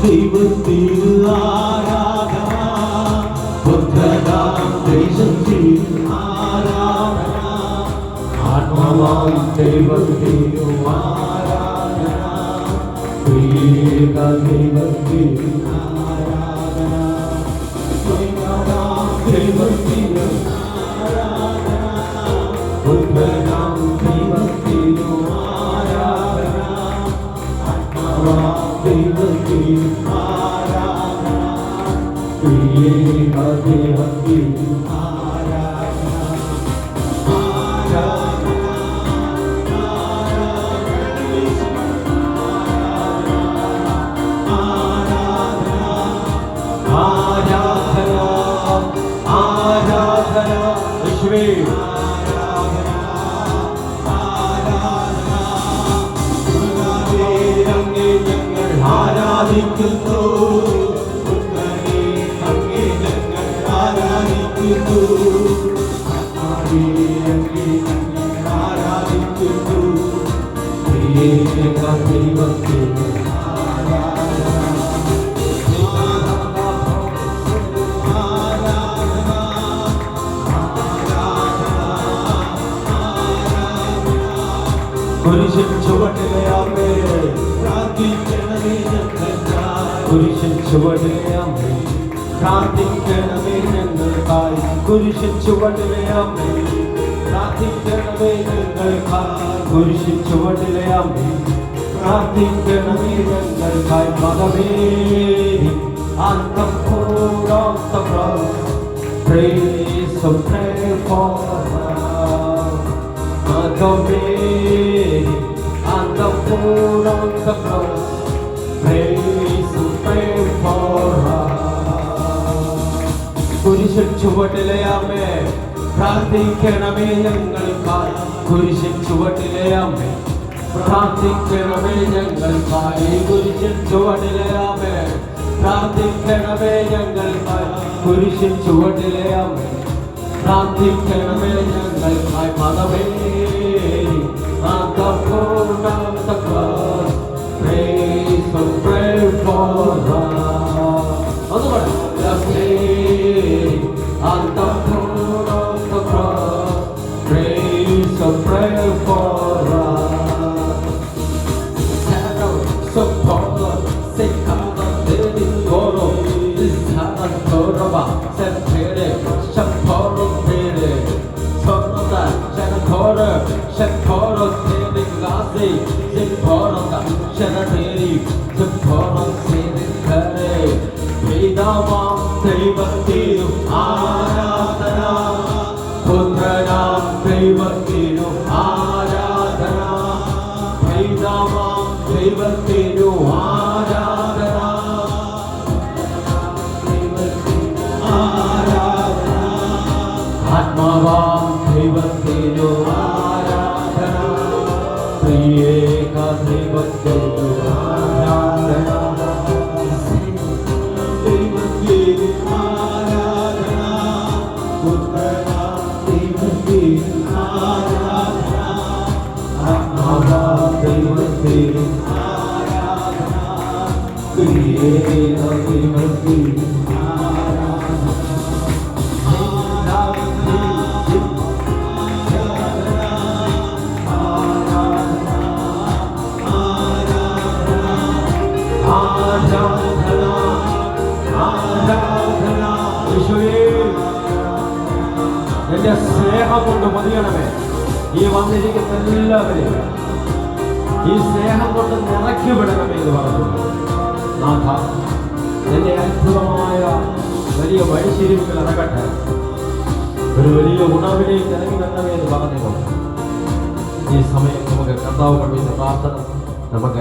ദൈവത്തിന് ആരാധന, പുത്രനാം ദൈവത്തിന് ആരാധന, ആത്മാവാം ദൈവത്തിന് ആരാധന, പ്രിയേക ദൈവത്തിന് ആരാധന, സ്വയനാം ദൈവത്തിന് ആരാധന, പുത്രനാം ദൈവത്തിന് ആരാധന, ആത്മാവാം ദൈവത്തിന് ആരാധന, പ്രിയേക ദൈവത്തിന് ആരാധന, ആരാധന, ആരാധന, ആരാധന, യേശുവേ ആരാധിക്കുന്നു, അങ്ങേ ഞങ്ങൾ ആരാധിക്കുന്നു, ആരാധിക്കുന്നു, ദൈവത്തെ കുരിശിൻ ചുവട്ടിലെയാമേ പ്രാർത്ഥിക്കണമേ ഞങ്ങൾക്കായി, കുരിശിൻ ചുവട്ടിലെയാമേ പ്രാർത്ഥിക്കണമേ ഞങ്ങൾക്കായി, കുരിശിൻ ചുവട്ടിലെയാമേ പ്രാർത്ഥിക്കണമേ ഞങ്ങൾക്കായി, കുരിശിൻ ചുവട്ടിലെയാമേ പ്രാർത്ഥിക്കണമേ ഞങ്ങൾക്കായി. മതമേരി on the foot of the cross, praise so pray for us. Mother on the foot of the cross, praise so pray for us. കുരിശിൻ ചുവട്ടിലെയാമേ പ്രാർത്ഥിക്കണമേ ഞങ്ങൾക്കായി, കുരിശിൻ ചുവട്ടിലെയാമേ പ്രാർത്ഥിക്കണമേ ഞങ്ങൾക്കായി, കുരിശിൻ ചുവട്ടിലെയാമേ പ്രാർത്ഥിക്കണമേ ഞങ്ങൾക്കായി, കുരിശിൻ ചുവട്ടിലെയാമേ പ്രാർത്ഥിക്കണമേ ഞങ്ങൾക്കായി. മതമേരി on the foot of the cross, praise so pray for us. അതുപോലെ on the foot of the cross, praise so pray for us. So Paul say come on daily follow this time Torah said pere shaporo pere sonda shana Torah shaporo pere gazi shaporo da shana pere shaporo pere kare vedamam deivatinu aradhana putranam deivatinu aradhana vedamam ദൈവത്തിനു ആരാധന, ആരാധന, ആത്മാവാം ദൈവത്തിനു ആരാധന, പ്രിയേക ദൈവത്തിനു ആരാധന, ദൈവത്തിനു ആരാധന, പുത്രനാം ദൈവത്തിനു ആരാധന, ആത്മാവാം ദൈവത്തിനു പ്രിയേക ദൈവത്തിനു ആരാധന, ആരാധന, ആരാധന, യേശുവേ എന്റെ സ്നേഹം കൊണ്ട് മതിയണമേ ഈ വന്നിരിക്കുന്ന എല്ലാവരെയും ഈ സ്നേഹം കൊണ്ട് നിറയ്ക്ക് വിടണമേ എന്ന് പറഞ്ഞു. നാഥ എന്റെ അത്ഭുതമായ വലിയ വഴിശിരിവുകൾ ഇറങ്ങട്ടെ, ഒരു വലിയ ഉണർവിലേക്ക് ഇറങ്ങി വരണമേ എന്ന് പറഞ്ഞുകൊണ്ട് ഈ സമയം നമുക്ക് കർത്താവ് പഠിപ്പിച്ച പ്രാർത്ഥന നമുക്ക്